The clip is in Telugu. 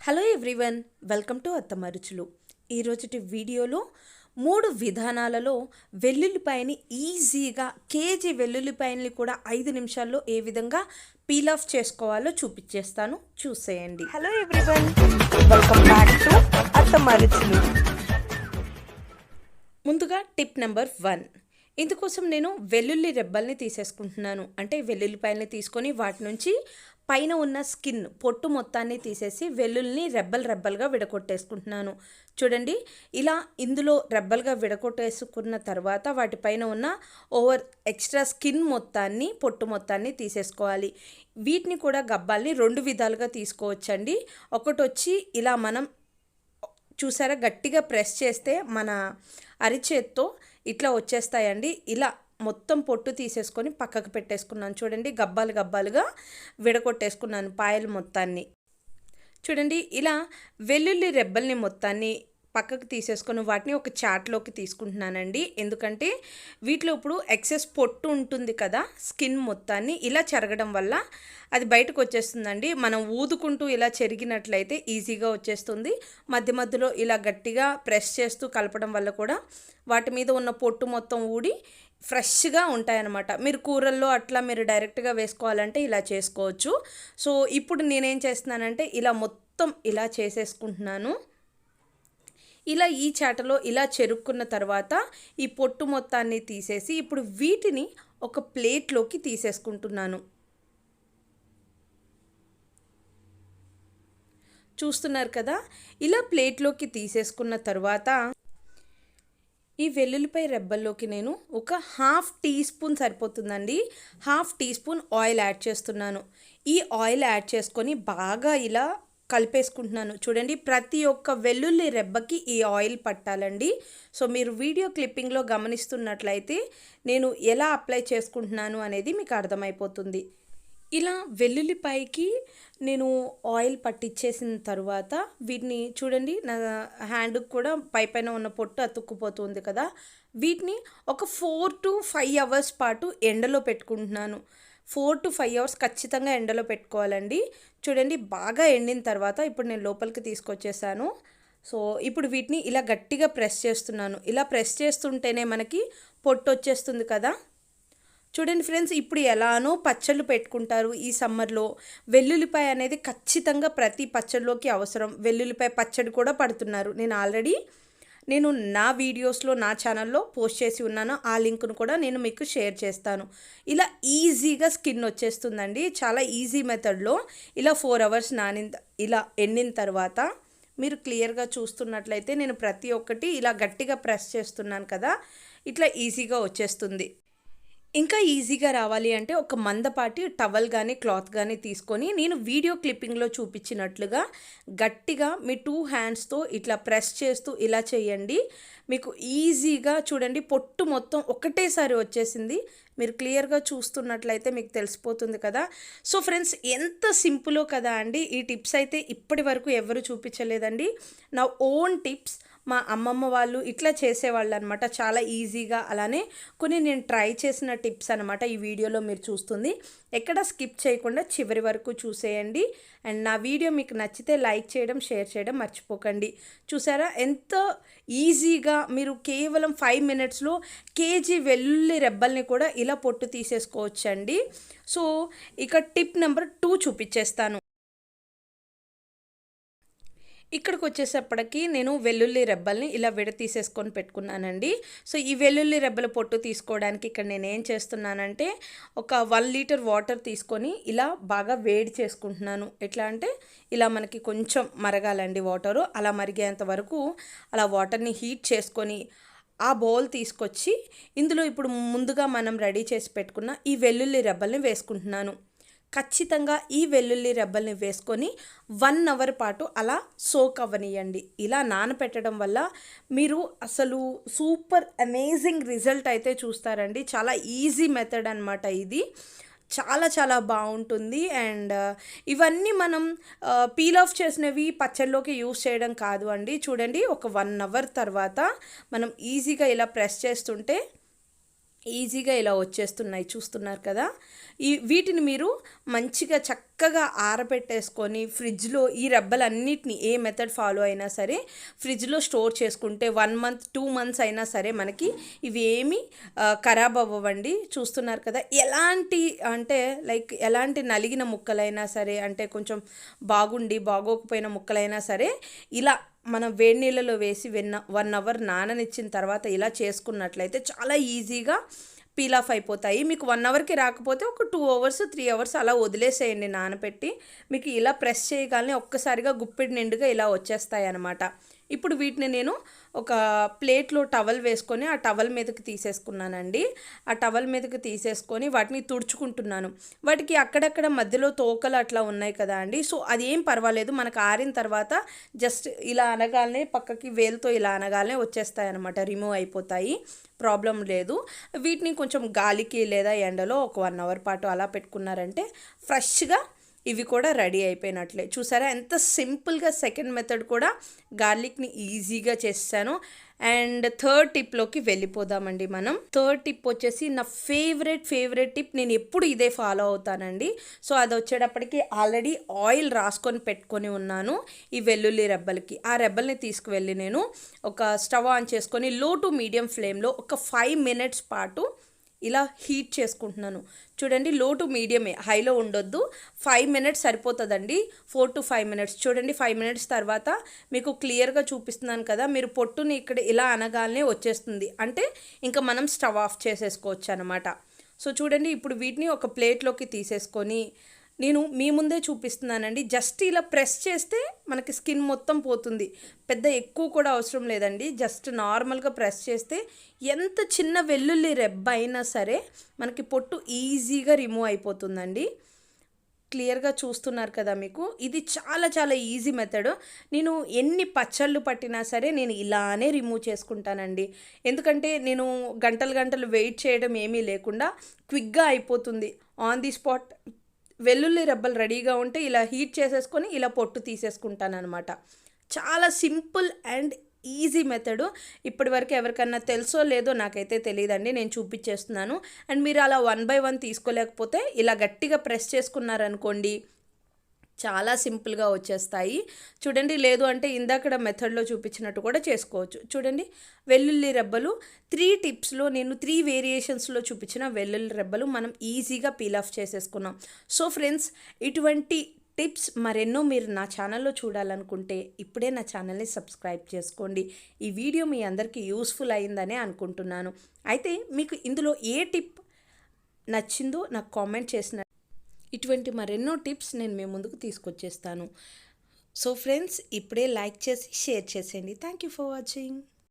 హలో ఎవ్రీవన్, వెల్కమ్ టు అత్తమ్మ రుచులు. ఈరోజుటి వీడియోలో 3 విధానాలలో వెల్లుల్లిపాయని ఈజీగా కేజీ వెల్లుల్లిపాయని కూడా 5 నిమిషాల్లో ఏ విధంగా పీల్ ఆఫ్ చేసుకోవాలో చూపించేస్తాను, చూసేయండి. Hello everyone, welcome back to అత్తమ్మ రుచులు. ముందుగా టిప్ నెంబర్ 1. ఇందుకోసం నేను వెల్లుల్లి రెబ్బల్ని తీసేసుకుంటున్నాను. అంటే వెల్లుల్లిపాయల్ని తీసుకొని వాటి నుంచి పైన ఉన్న స్కిన్ పొట్టు మొత్తాన్ని తీసేసి వెల్లుల్లిని రెబ్బలుగా విడగొట్టేసుకుంటున్నాను. చూడండి, ఇలా ఇందులో రెబ్బలుగా విడగొట్టేసుకున్న తర్వాత వాటిపైన ఉన్న ఎక్స్ట్రా స్కిన్ మొత్తాన్ని పొట్టు మొత్తాన్ని తీసేసుకోవాలి. వీటిని కూడా గబ్బాల్ని 2 విధాలుగా తీసుకోవచ్చండి. ఒకటి వచ్చి ఇలా మనం చూసారా, గట్టిగా ప్రెస్ చేస్తే మన అరిచేత్తో ఇట్లా వచ్చేస్తాయండి. ఇలా మొత్తం పొట్టు తీసేసుకొని పక్కకు పెట్టేసుకున్నాను. చూడండి, గబ్బాలుగా విడగొట్టేసుకున్నాను పాయలు మొత్తాన్ని. చూడండి, ఇలా వెల్లుల్లి రెబ్బల్ని మొత్తాన్ని పక్కకు తీసేసుకొని వాటిని ఒక చాట్లోకి తీసుకుంటున్నానండి. ఎందుకంటే వీటిలో ఇప్పుడు ఎక్సెస్ పొట్టు ఉంటుంది కదా, స్కిన్ మొత్తాన్ని ఇలా చెరగడం వల్ల అది బయటకు వచ్చేస్తుందండి. మనం ఊదుకుంటూ ఇలా చెరిగినట్లయితే ఈజీగా వచ్చేస్తుంది. మధ్యలో ఇలా గట్టిగా ప్రెస్ చేస్తూ కలపడం వల్ల కూడా వాటి మీద ఉన్న పొట్టు మొత్తం ఊడి ఫ్రెష్గా ఉంటాయన్నమాట. మీరు కూరల్లో అట్లా మీరు డైరెక్ట్గా వేసుకోవాలంటే ఇలా చేసుకోవచ్చు. సో ఇప్పుడు నేనేం చేస్తున్నానంటే ఇలా మొత్తం ఇలా చేసేసుకుంటున్నాను. ఇలా ఈ చాటలో ఇలా చెరుక్కున్న తర్వాత ఈ పొట్టు మొత్తాన్ని తీసేసి ఇప్పుడు వీటిని ఒక ప్లేట్లోకి తీసేసుకుంటున్నాను. చూస్తున్నారు కదా, ఇలా ప్లేట్లోకి తీసేసుకున్న తర్వాత ఈ వెల్లుల్లిపాయ రెబ్బల్లోకి నేను ఒక 1/2 టీ స్పూన్ సరిపోతుందండి, 1/2 టీ స్పూన్ ఆయిల్ యాడ్ చేస్తున్నాను. ఈ ఆయిల్ యాడ్ చేసుకొని బాగా ఇలా కలిపేసుకుంటున్నాను. చూడండి, ప్రతి ఒక్క వెల్లుల్లి రెబ్బకి ఈ ఆయిల్ పట్టాలండి. సో మీరు వీడియో క్లిప్పింగ్లో గమనిస్తున్నట్లయితే నేను ఎలా అప్లై చేసుకుంటున్నాను అనేది మీకు అర్థమైపోతుంది. ఇలా వెల్లుల్లిపాయకి నేను ఆయిల్ పట్టించేసిన తర్వాత వీటిని చూడండి, నా హ్యాండ్కి కూడా పైన ఉన్న పొట్టు అతుక్కుపోతుంది కదా, వీటిని ఒక 4 to 5 అవర్స్ పాటు ఎండలో పెట్టుకుంటున్నాను. 4 to 5 అవర్స్ ఖచ్చితంగా ఎండలో పెట్టుకోవాలండి. చూడండి, బాగా ఎండిన తర్వాత ఇప్పుడు నేను లోపలికి తీసుకొచ్చేసాను. సో ఇప్పుడు వీటిని ఇలా గట్టిగా ప్రెస్ చేస్తున్నాను. ఇలా ప్రెస్ చేస్తుంటేనే మనకి పొట్టు వచ్చేస్తుంది కదా. చూడండి ఫ్రెండ్స్, ఇప్పుడు ఎలానో పచ్చళ్ళు పెట్టుకుంటారు ఈ సమ్మర్లో. వెల్లుల్లిపాయ అనేది ఖచ్చితంగా ప్రతి పచ్చడిలోకి అవసరం. వెల్లుల్లిపాయ పచ్చడి కూడా పడుతున్నారు. నేను నా వీడియోస్లో నా ఛానల్లో పోస్ట్ చేసి ఉన్నాను. ఆ లింక్ను కూడా నేను మీకు షేర్ చేస్తాను. ఇలా ఈజీగా స్కిన్ వచ్చేస్తుందండి. చాలా ఈజీ మెథడ్లో ఇలా 4 అవర్స్ ఇలా ఎండిన తర్వాత మీరు క్లియర్గా చూస్తున్నట్లయితే నేను ప్రతి ఒక్కటి ఇలా గట్టిగా ప్రెస్ చేస్తున్నాను కదా, ఇట్లా ఈజీగా వచ్చేస్తుంది. ఇంకా ఈజీగా రావాలి అంటే ఒక మందపాటి టవల్ కానీ క్లాత్ కానీ తీసుకొని నేను వీడియో క్లిప్పింగ్లో చూపించినట్లుగా గట్టిగా మీ 2 హ్యాండ్స్తో ఇట్లా ప్రెస్ చేస్తూ ఇలా చేయండి. మీకు ఈజీగా చూడండి పొట్టు మొత్తం ఒకటేసారి వచ్చేసింది. మీరు క్లియర్గా చూస్తున్నట్లయితే మీకు తెలిసిపోతుంది కదా. సో ఫ్రెండ్స్, ఎంత సింపులో కదా అండి. ఈ టిప్స్ అయితే ఇప్పటి వరకు ఎవరు చూపించలేదండి. నా ఓన్ టిప్స్. మా అమ్మమ్మ వాళ్ళు ఇట్లా చేసేవాళ్ళు అనమాట, చాలా ఈజీగా. అలానే కొన్ని నేను ట్రై చేసిన టిప్స్ అనమాట ఈ వీడియోలో మీరు చూస్తుంది. ఎక్కడ స్కిప్ చేయకుండా చివరి వరకు చూసేయండి. అండ్ నా వీడియో మీకు నచ్చితే లైక్ చేయడం, షేర్ చేయడం మర్చిపోకండి. చూసారా, ఎంత ఈజీగా మీరు కేవలం 5 మినిట్స్లో కేజీ వెల్లుల్లి రెబ్బల్ని కూడా ఇలా పొట్టు తీసేసుకోవచ్చండి. సో ఇక టిప్ నెంబర్ 2 చూపించేస్తాను. ఇక్కడికి వచ్చేసప్పటికి నేను వెల్లుల్లి రెబ్బల్ని ఇలా తీసేసుకొని పెట్టుకున్నానండి. సో ఈ వెల్లుల్లి రెబ్బల పొట్టు తీసుకోవడానికి ఇక్కడ నేను ఏం చేస్తున్నానంటే ఒక 1 లీటర్ వాటర్ తీసుకొని ఇలా బాగా వేడి చేసుకుంటున్నాను. ఎట్లా అంటే ఇలా మనకి కొంచెం మరగాలండి వాటరు. అలా మరిగేంత వరకు అలా వాటర్ని హీట్ చేసుకొని ఆ బౌల్ తీసుకొచ్చి ఇందులో ఇప్పుడు ముందుగా మనం రెడీ చేసి పెట్టుకున్న ఈ వెల్లుల్లి రెబ్బల్ని వేసుకుంటున్నాను. ఖచ్చితంగా ఈ వెల్లుల్లి రెబ్బల్ని వేసుకొని 1 అవర్ పాటు అలా సోక్ అవ్వనియండి. ఇలా నానపెట్టడం వల్ల మీరు అసలు సూపర్ అమేజింగ్ రిజల్ట్ అయితే చూస్తారండి. చాలా ఈజీ మెథడ్ అనమాట ఇది. చాలా బాగుంటుంది. అండ్ ఇవన్నీ మనం పీల్ ఆఫ్ చేసినవి పచ్చళ్ళలోకి యూస్ చేయడం కాదు అండి. చూడండి, ఒక 1 అవర్ తర్వాత మనం ఈజీగా ఇలా ప్రెస్ చేస్తుంటే ఈజీగా ఇలా వచ్చేస్తున్నాయి, చూస్తున్నారు కదా. వీటిని మీరు మంచిగా చక్కగా ఆరబెట్టేసుకొని ఫ్రిడ్జ్లో ఈ రెబ్బలన్నిటిని ఏ మెథడ్ ఫాలో అయినా సరే ఫ్రిడ్జ్లో స్టోర్ చేసుకుంటే 1 మంత్ 2 మంత్స్ అయినా సరే మనకి ఇవి ఏమి ఖరాబ్ అవ్వవండి. చూస్తున్నారు కదా, ఎలాంటి అంటే లైక్ ఎలాంటి నలిగిన ముక్కలైనా సరే, అంటే కొంచెం బాగోకపోయిన ముక్కలైనా సరే ఇలా మనం వేడి నీళ్ళలో వేసి 1 అవర్ నాననిచ్చిన తర్వాత ఇలా చేసుకున్నట్లయితే చాలా ఈజీగా పీల్ ఆఫ్ అయిపోతాయి. మీకు 1 అవర్కి రాకపోతే ఒక 2 అవర్స్ 3 అవర్స్ అలా వదిలేసేయండి నానపెట్టి. మీకు ఇలా ప్రెస్ చేయగానే ఒక్కసారిగా గుప్పెడి నిండుగా ఇలా వచ్చేస్తాయి అన్నమాట. ఇప్పుడు వీటిని నేను ఒక ప్లేట్లో టవల్ వేసుకొని ఆ టవల్ మీదకి తీసేసుకున్నానండి. ఆ టవల్ మీదకి తీసేసుకొని వాటిని తుడుచుకుంటున్నాను. వాటికి అక్కడక్కడ మధ్యలో తోకలు అట్లా ఉన్నాయి కదా అండి. సో అది ఏం పర్వాలేదు, మనకు ఆరిన తర్వాత జస్ట్ ఇలా అనగానే పక్కకి వేలుతో ఇలా అనగానే వచ్చేస్తాయి అనమాట, రిమూవ్ అయిపోతాయి, ప్రాబ్లం లేదు. వీటిని కొంచెం గాలికి లేదా ఎండలో ఒక 1 అవర్ పాటు అలా పెట్టుకున్నారంటే ఫ్రెష్గా ఇవి కూడా రెడీ అయిపోయినట్లే. చూసారా ఎంత సింపుల్గా సెకండ్ మెథడ్ కూడా గార్లిక్ని ఈజీగా చేస్తాను. అండ్ థర్డ్ టిప్లోకి వెళ్ళిపోదామండి మనం. థర్డ్ టిప్ వచ్చేసి నా ఫేవరెట్ టిప్, నేను ఎప్పుడు ఇదే ఫాలో అవుతానండి. సో అది వచ్చేటప్పటికి ఆల్రెడీ ఆయిల్ రాసుకొని పెట్టుకొని ఉన్నాను ఈ వెల్లుల్లి రెబ్బలకి. ఆ రెబ్బల్ని తీసుకువెళ్ళి నేను ఒక స్టవ్ ఆన్ చేసుకొని లో టు మీడియం ఫ్లేమ్లో ఒక 5 minutes పాటు ఇలా హీట్ చేసుకుంటున్నాను. చూడండి, లో టు మీడియమే, హైలో ఉండొద్దు. 5 minutes సరిపోతుందండి, 4 to 5 minutes. చూడండి 5 minutes తర్వాత మీకు క్లియర్గా చూపిస్తున్నాను కదా, మీరు పొట్టుని ఇక్కడ ఇలా అనగానే వచ్చేస్తుంది, అంటే ఇంకా మనం స్టవ్ ఆఫ్ చేసేసుకోవచ్చు అనమాట. సో చూడండి, ఇప్పుడు వీటిని ఒక ప్లేట్లోకి తీసేసుకొని నేను మీ ముందే చూపిస్తున్నానండి. జస్ట్ ఇలా ప్రెస్ చేస్తే మనకి స్కిన్ మొత్తం పోతుంది, పెద్ద ఎక్కువ కూడా అవసరం లేదండి. జస్ట్ నార్మల్గా ప్రెస్ చేస్తే ఎంత చిన్న వెల్లుల్లి రెబ్బ అయినా సరే మనకి పొట్టు ఈజీగా రిమూవ్ అయిపోతుందండి. క్లియర్గా చూస్తున్నారు కదా మీకు, ఇది చాలా చాలా ఈజీ మెథడ్. నేను ఎన్ని పచ్చళ్ళు పట్టినా సరే నేను ఇలానే రిమూవ్ చేసుకుంటానండి. ఎందుకంటే నేను గంటలు వెయిట్ చేయడం ఏమీ లేకుండా క్విక్గా అయిపోతుంది. ఆన్ ది స్పాట్ వెల్లుల్లి రెబ్బలు రెడీగా ఉంటే ఇలా హీట్ చేసేసుకొని ఇలా పొట్టు తీసేసుకుంటాను అనమాట. చాలా సింపుల్ అండ్ ఈజీ మెథడు. ఇప్పటి వరకు ఎవరికన్నా తెలుసో లేదో నాకైతే తెలియదండి, నేను చూపించేస్తున్నాను. అండ్ మీరు అలా 1 by 1 తీసుకోలేకపోతే ఇలా గట్టిగా ప్రెస్ చేసుకున్నారనుకోండి, చాలా సింపుల్గా వచ్చేస్తాయి. చూడండి, లేదు అంటే ఇందాకడ మెథడ్లో చూపించినట్టు కూడా చేసుకోవచ్చు. చూడండి, వెల్లుల్లి రెబ్బలు 3 టిప్స్లో నేను 3 వేరియేషన్స్లో చూపించిన వెల్లుల్లి రెబ్బలు మనం ఈజీగా పీల్ ఆఫ్ చేసేసుకున్నాం. సో ఫ్రెండ్స్, ఇటువంటి టిప్స్ మరెన్నో మీరు నా ఛానల్లో చూడాలనుకుంటే ఇప్పుడే నా ఛానల్ని సబ్స్క్రైబ్ చేసుకోండి. ఈ వీడియో మీ అందరికీ యూస్ఫుల్ అయిందనే అనుకుంటున్నాను. అయితే మీకు ఇందులో ఏ టిప్ నచ్చిందో నాకు కామెంట్ చేసిన ఇటువంటి మరెన్నో టిప్స్ నేను మీ ముందుకు తీసుకొచ్చేస్తాను. సో ఫ్రెండ్స్, ఇప్పుడే లైక్ చేసి షేర్ చేసేయండి. Thank you for watching.